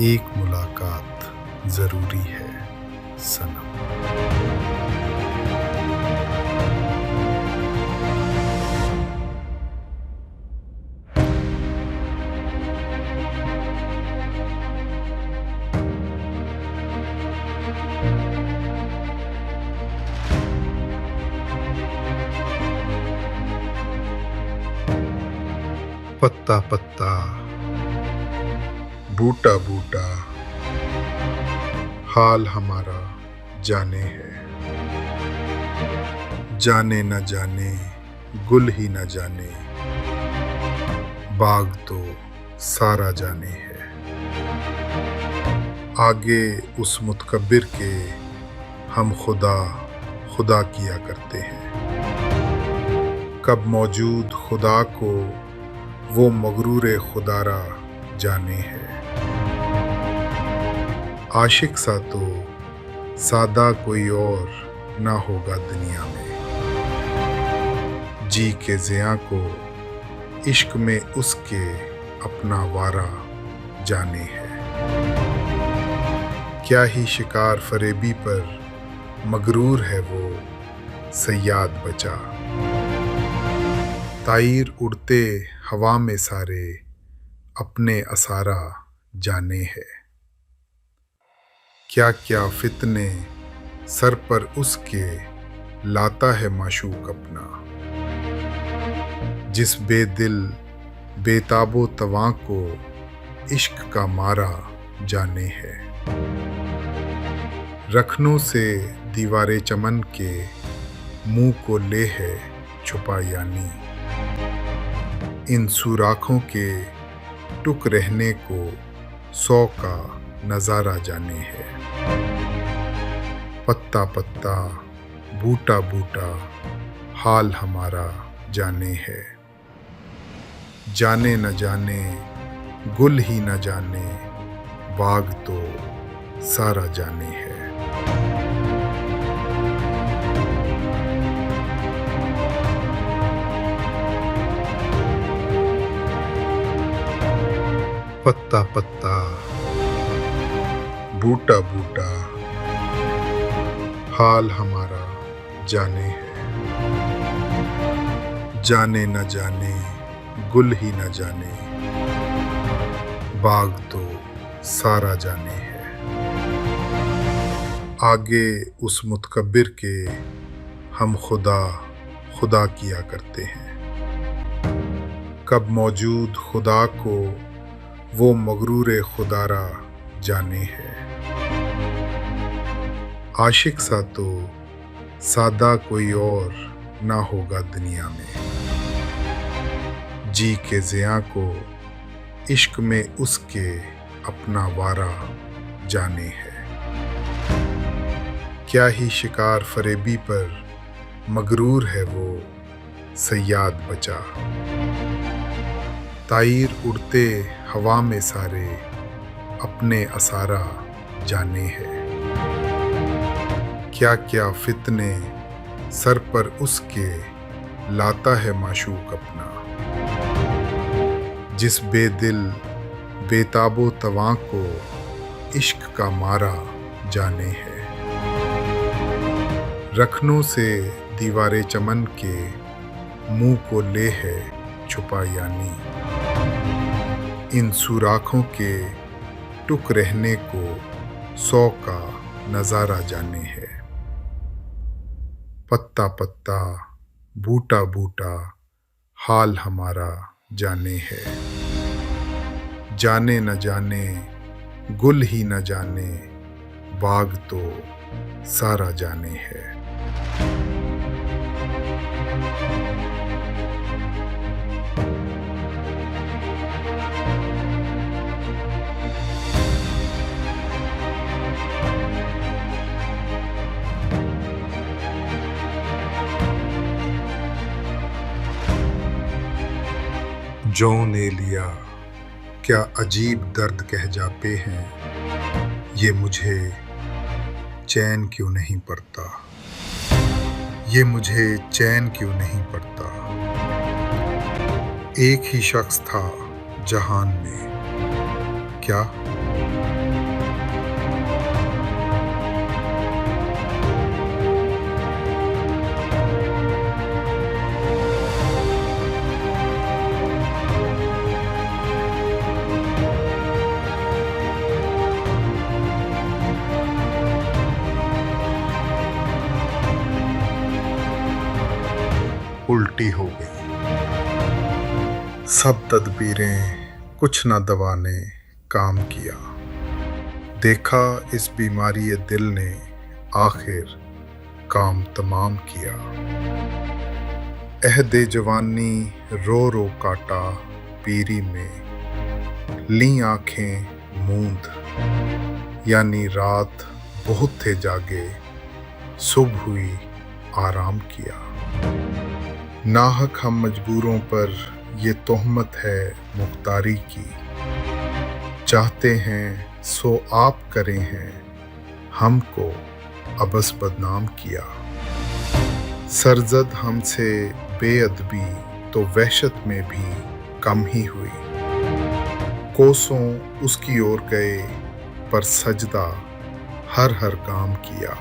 एक मुलाकात जरूरी है सनम। पत्ता पत्ता, बूटा बूटा, हाल हमारा जाने है। जाने न जाने, गुल ही न जाने, बाग तो सारा जाने है। आगे उस मुतकब्बिर के हम खुदा खुदा किया करते हैं। कब मौजूद खुदा को वो मगरूर खुदारा जाने है। आशिक सा तो सादा कोई और ना होगा दुनिया में, जी के ज़िया को इश्क में उसके अपना वारा जाने है। क्या ही शिकार फरेबी पर मगरूर है वो सयाद बचा, ताईर उड़ते हवा में सारे अपने असारा जाने है। क्या क्या फितने सर पर उसके लाता है माशूक अपना, जिस बेदिल बेताबो तवां को इश्क का मारा जाने है। रखनों से दीवारे चमन के मुंह को ले है छुपा, यानी इन सुराखों के टुक रहने को 100 का नजारा जाने है। पत्ता पत्ता, बूटा बूटा, हाल हमारा जाने है। जाने न जाने, गुल ही न जाने, बाग तो सारा जाने है। पत्ता पत्ता, बूटा बूटा, हाल हमारा जाने है। जाने न जाने, गुल ही न जाने, बाग तो सारा जाने है। आगे उस मुतकब्बिर के हम खुदा खुदा किया करते हैं। कब मौजूद खुदा को वो मगरूर खुदारा जाने है। आशिक सा तो सादा कोई और ना होगा दुनिया में, जी के ज़िया को इश्क में उसके अपना वारा जाने है। क्या ही शिकार फरेबी पर मगरूर है वो सयाद बचा, ताईर उड़ते हवा में सारे अपने असारा जाने है। क्या क्या फितने सर पर उसके लाता है माशूक अपना, जिस बेदिल बेताबो तवां को इश्क का मारा जाने है। रखनों से दीवारे चमन के मुंह को ले है छुपा, यानी इन सुराखों के टुक रहने को 100 का नजारा जाने है। पत्ता पत्ता, बूटा बूटा, हाल हमारा जाने है। जाने न जाने, गुल ही न जाने, बाग तो सारा जाने है। जो ने लिया क्या अजीब दर्द कह जाते हैं, ये मुझे चैन क्यों नहीं पड़ता, ये मुझे चैन क्यों नहीं पड़ता। एक ही शख्स था जहान में, क्या उल्टी हो गई सब तदबीरें, कुछ न दवा ने काम किया। देखा इस बीमारी दिल ने आखिर काम तमाम किया। अहदे जवानी रो रो काटा पीरी में, ली आंखें मूंद, यानी रात बहुत थे जागे, सुबह हुई आराम किया। नाहक हम मजबूरों पर ये तोहमत है मुख्तारी की, चाहते हैं सो आप करें हैं, हमको अबस बदनाम किया। सरजद हमसे बेअदबी तो वहशत में भी कम ही हुई, कोसों उसकी ओर गए पर सजदा हर हर काम किया।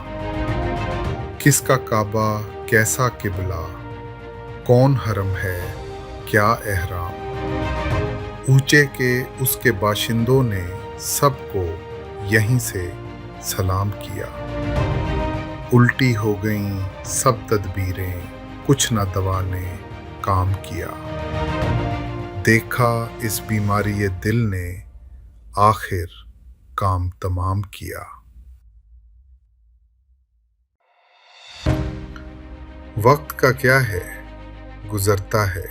किसका काबा कैसा किबला, कौन हरम है क्या एहराम, ऊंचे के उसके बाशिंदों ने सबको यहीं से सलाम किया। उल्टी हो गईं सब तदबीरें, कुछ न दवा ने काम किया। देखा इस बीमारी ये दिल ने आखिर काम तमाम किया। वक्त का क्या है, गुजरता है,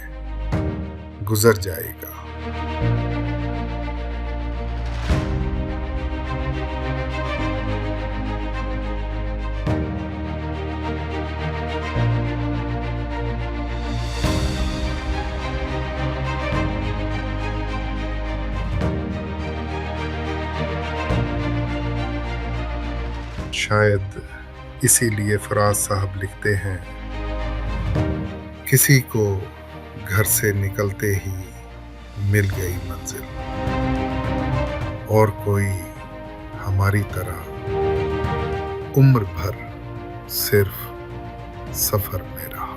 गुजर जाएगा। शायद इसीलिए फराज साहब लिखते हैं, किसी को घर से निकलते ही मिल गई मंजिल, और कोई हमारी तरह उम्र भर सिर्फ सफर में रहा।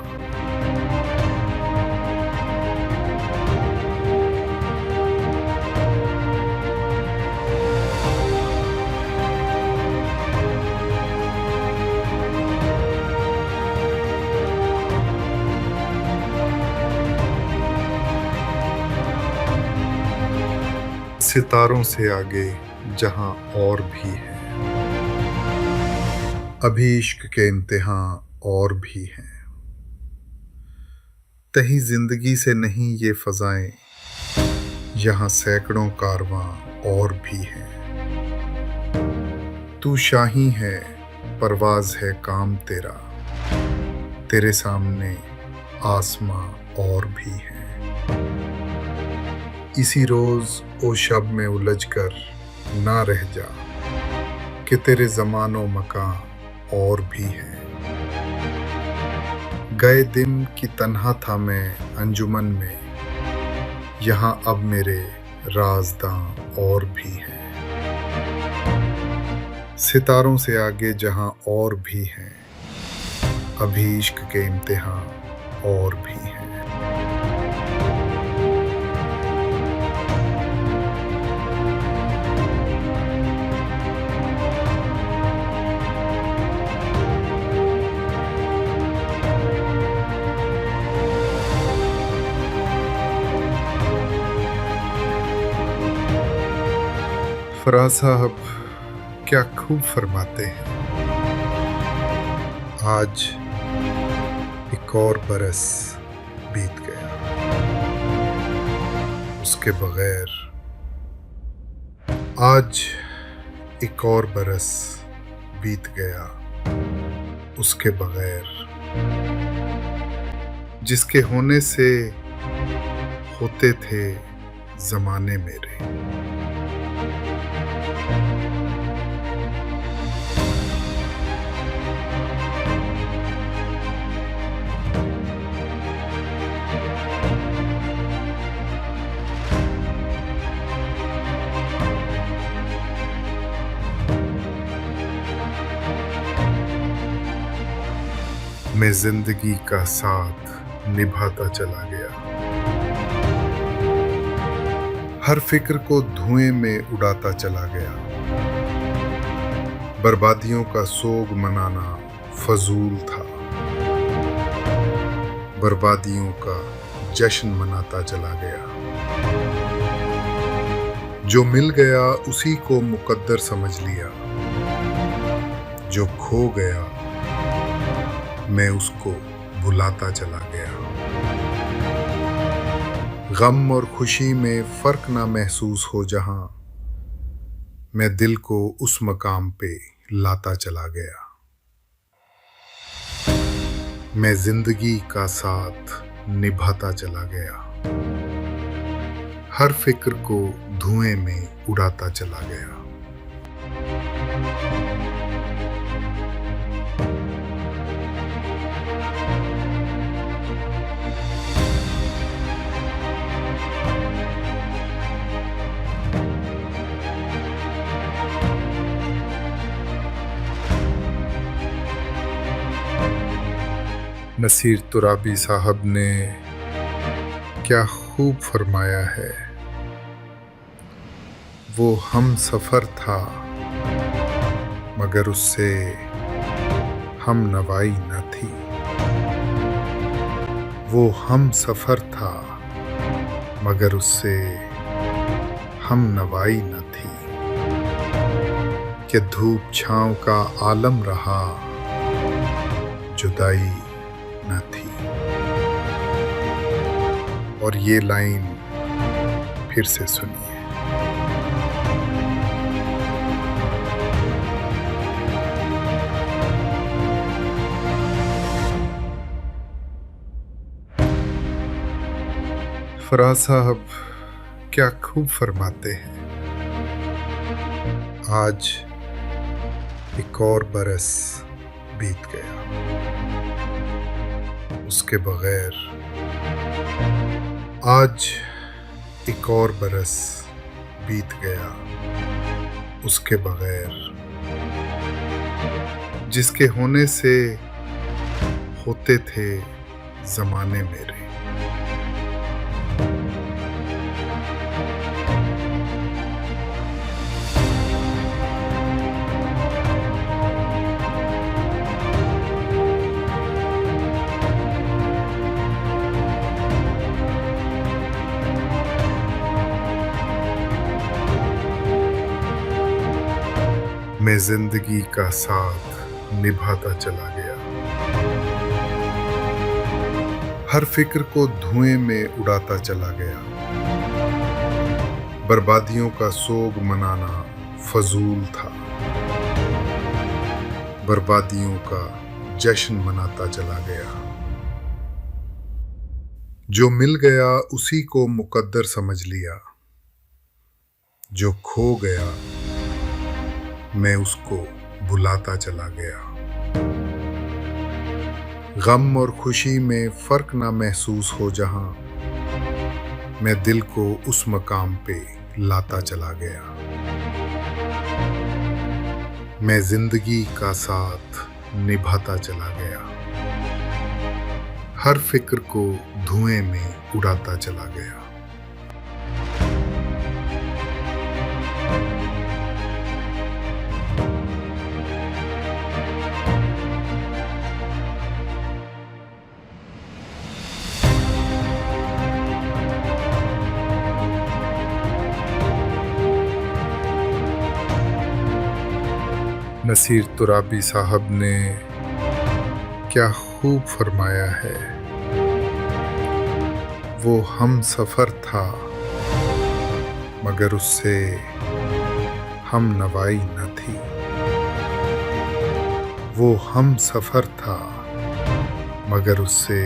सितारों से आगे जहां और भी है, अभी इश्क के इम्तिहां और भी हैं। तही जिंदगी से नहीं ये फजाएं, यहां सैकड़ों कारवां और भी हैं। तू शाही है, परवाज है काम तेरा, तेरे सामने आसमां और भी हैं। इसी रोज ओ शब में उलझ कर ना रह जा, कि तेरे ज़मानो मकां और भी हैं। गए दिन की तन्हा था मैं अंजुमन में, यहाँ अब मेरे राज़दां और भी हैं। सितारों से आगे जहाँ और भी हैं, अभी इश्क के इम्तिहां और भी हैं। फराज साहब क्या खूब फरमाते हैं, आज एक और बरस बीत गया, उसके बगैर। आज एक और बरस बीत गया उसके बगैर, जिसके होने से होते थे जमाने मेरे। मैं जिंदगी का साथ निभाता चला गया, हर फिक्र को धुएं में उड़ाता चला गया। बर्बादियों का सोग मनाना फजूल था, बर्बादियों का जश्न मनाता चला गया। जो मिल गया उसी को मुकद्दर समझ लिया, जो खो गया मैं उसको भुलाता चला गया। गम और खुशी में फर्क ना महसूस हो जहां, मैं दिल को उस मकाम पे लाता चला गया। मैं जिंदगी का साथ निभाता चला गया, हर फिक्र को धुएं में उड़ाता चला गया। नसीर तुराबी साहब ने क्या खूब फरमाया है, वो हम सफ़र था मगर उससे हम नवाई न थी। वो हम सफ़र था मगर उससे हम नवाई न थी। कि धूप छाँव का आलम रहा, जुदाई न थी। और ये लाइन फिर से सुनिए। फराज साहब क्या खूब फरमाते हैं, आज एक और बरस बीत गया उसके बगैर। आज एक और बरस बीत गया उसके बगैर, जिसके होने से होते थे जमाने मेरे। मैं जिंदगी का साथ निभाता चला गया, हर फिक्र को धुएं में उड़ाता चला गया। बर्बादियों का सोग मनाना फजूल था, बर्बादियों का जश्न मनाता चला गया। जो मिल गया उसी को मुकद्दर समझ लिया, जो खो गया मैं उसको भुलाता चला गया। गम और खुशी में फर्क ना महसूस हो जहां, मैं दिल को उस मकाम पे लाता चला गया। मैं जिंदगी का साथ निभाता चला गया, हर फिक्र को धुएं में उड़ाता चला गया। नसीर तुराबी साहब ने क्या खूब फरमाया है, वो हम सफ़र था मगर उससे हम नवाई न थी। वो हम सफ़र था मगर उससे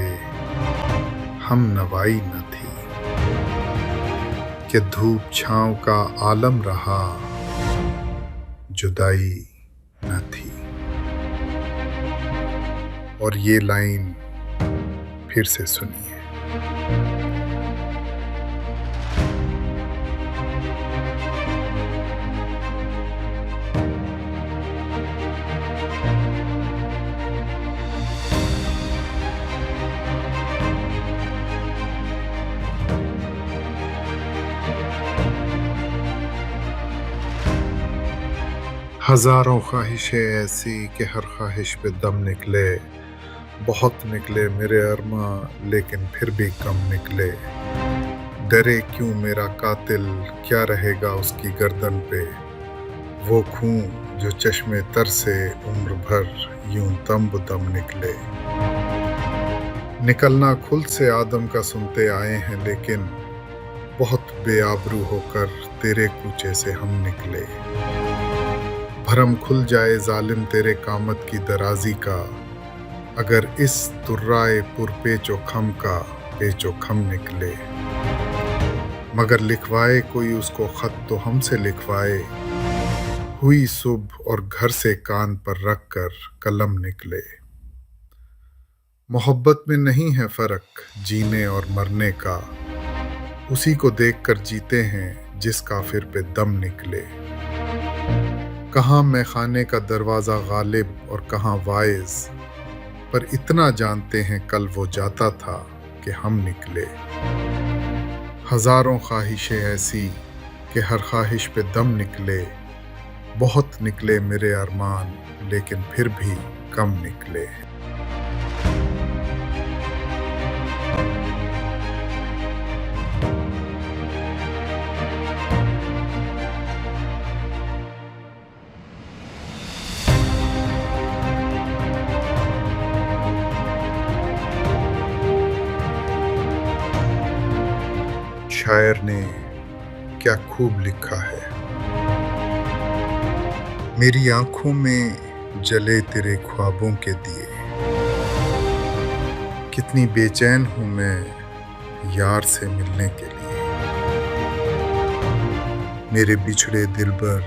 हम नवाई न थी। कि धूप छाँव का आलम रहा, जुदाई न थी। और ये लाइन फिर से सुनिए। हजारों ख्वाहिशें ऐसी कि हर ख्वाहिश पे दम निकले। बहुत निकले मेरे अरमा लेकिन फिर भी कम निकले। डरे क्यों मेरा कातिल, क्या रहेगा उसकी गर्दन पे। वो खून जो चश्मे तर से उम्र भर यूं दम बदम निकले। निकलना खुल से आदम का सुनते आए हैं लेकिन बहुत बेआबरू होकर तेरे कूचे से हम निकले। भरम खुल जाए जालिम तेरे कामत की दराजी का, अगर इस तुर्राए पुरपेचो खम का पेचो खम निकले। मगर लिखवाए कोई उसको खत तो हमसे लिखवाए, हुई सुबह और घर से कान पर रख कर कलम निकले। मोहब्बत में नहीं है फर्क जीने और मरने का, उसी को देखकर जीते हैं जिस काफिर पे दम निकले। कहाँ मैं खाने का दरवाज़ा गालिब और कहाँ वाइज, पर इतना जानते हैं कल वो जाता था कि हम निकले। हजारों ख्वाहिशें ऐसी कि हर ख्वाहिश पे दम निकले। बहुत निकले मेरे अरमान लेकिन फिर भी कम निकले। शायर ने क्या खूब लिखा है। मेरी आंखों में जले तेरे ख्वाबों के दिए, कितनी बेचैन हूं मैं यार से मिलने के लिए। मेरे बिछड़े दिलबर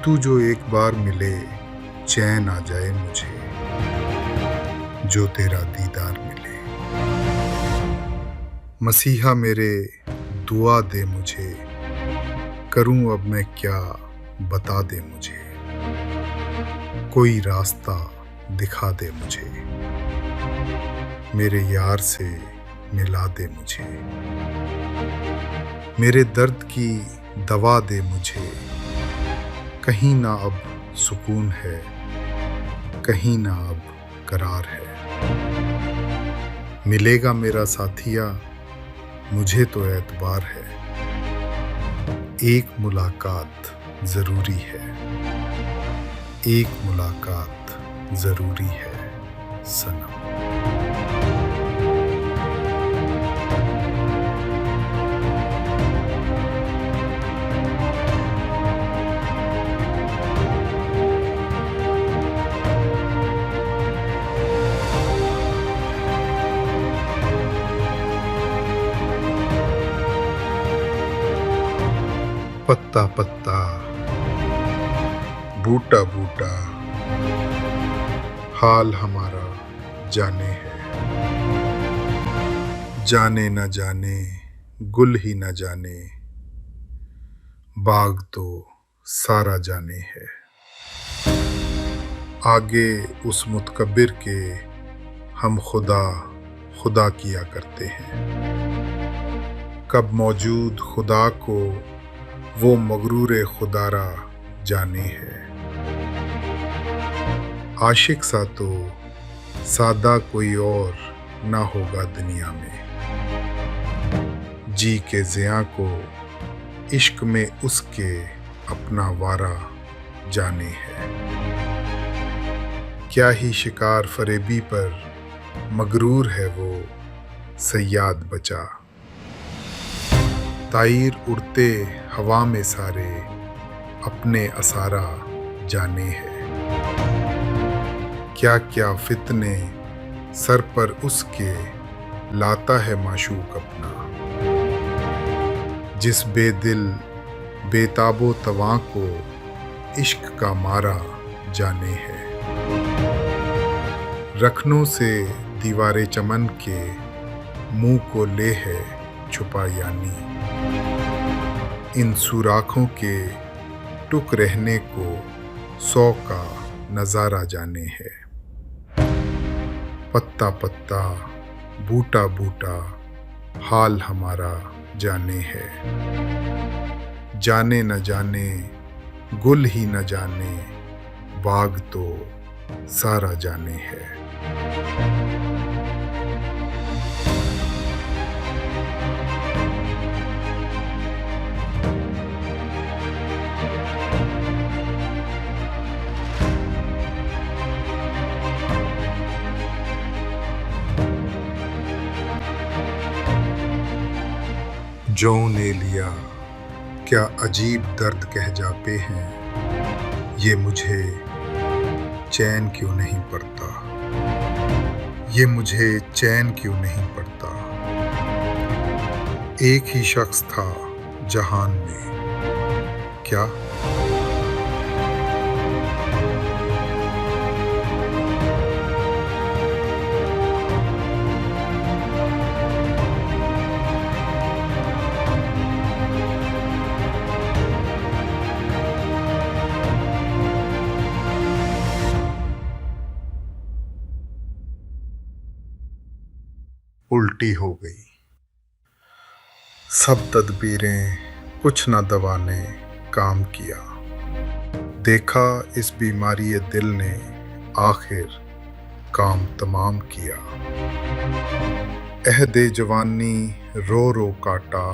तू जो एक बार मिले, चैन आ जाए मुझे जो तेरा दीदार मिले। मसीहा मेरे दुआ दे मुझे, करूं अब मैं क्या बता दे मुझे। कोई रास्ता दिखा दे मुझे, मेरे यार से मिला दे मुझे। मेरे दर्द की दवा दे मुझे, कहीं ना अब सुकून है, कहीं ना अब करार है। मिलेगा मेरा साथिया मुझे तो एतबार है, एक मुलाकात जरूरी है, एक मुलाकात जरूरी है सनम। पत्ता पत्ता बूटा बूटा हाल हमारा जाने है। जाने न जाने गुल ही न जाने, बाग तो सारा जाने है। आगे उस मुतकब्बिर के हम खुदा खुदा किया करते हैं। कब मौजूद खुदा को वो मगरूर खुदारा जाने है। आशिक सा तो सादा कोई और ना होगा दुनिया में, जी के ज़िया को इश्क में उसके अपना वारा जाने है। क्या ही शिकार फरेबी पर मगरूर है वो सयाद बचा। ताईर उड़ते हवा में सारे अपने असारा जाने है। क्या क्या फितने सर पर उसके लाता है माशूक अपना। जिस बेदिल बेताबो तवां को इश्क का मारा जाने है। रखनों से दीवारे चमन के मुंह को ले है छुपा यानी। इन सुराखों के टुक रहने को 100 का नजारा जाने है। पत्ता पत्ता बूटा बूटा हाल हमारा जाने है। जाने न जाने गुल ही न जाने बाग तो सारा जाने है। जौं ने लिया क्या अजीब दर्द कह जाते हैं। ये मुझे चैन क्यों नहीं पड़ता। ये मुझे चैन क्यों नहीं पड़ता। एक ही शख्स था जहान में क्या। उल्टी हो गई सब तदबीरें, कुछ न दवा ने काम किया। देखा इस बीमारी दिल ने आखिर काम तमाम किया। अहदे जवानी रो रो काटा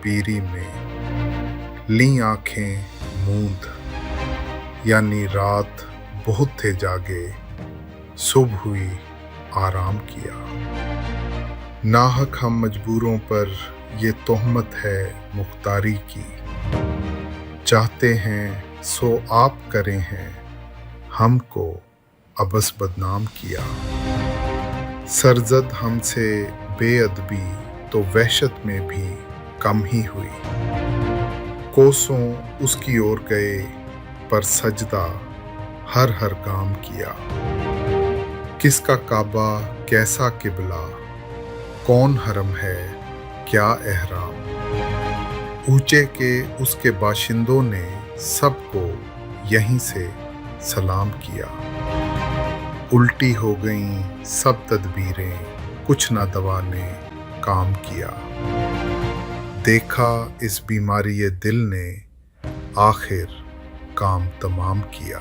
पीरी में। ली आंखें मूंद यानी रात बहुत थे जागे। सुबह हुई आराम किया। नाहक हम मजबूरों पर ये तोहमत है मुख्तारी की। चाहते हैं सो आप करें हैं हमको अबस बदनाम किया। सरजद हमसे बेअदबी तो वहशत में भी कम ही हुई। कोसों उसकी ओर गए पर सजदा हर हर काम किया। किसका काबा कैसा किबला, कौन हरम है क्या एहराम। ऊंचे के उसके बाशिंदों ने सबको यहीं से सलाम किया। उल्टी हो गईं सब तदबीरें, कुछ ना दवा ने काम किया। देखा इस बीमारी दिल ने आखिर काम तमाम किया।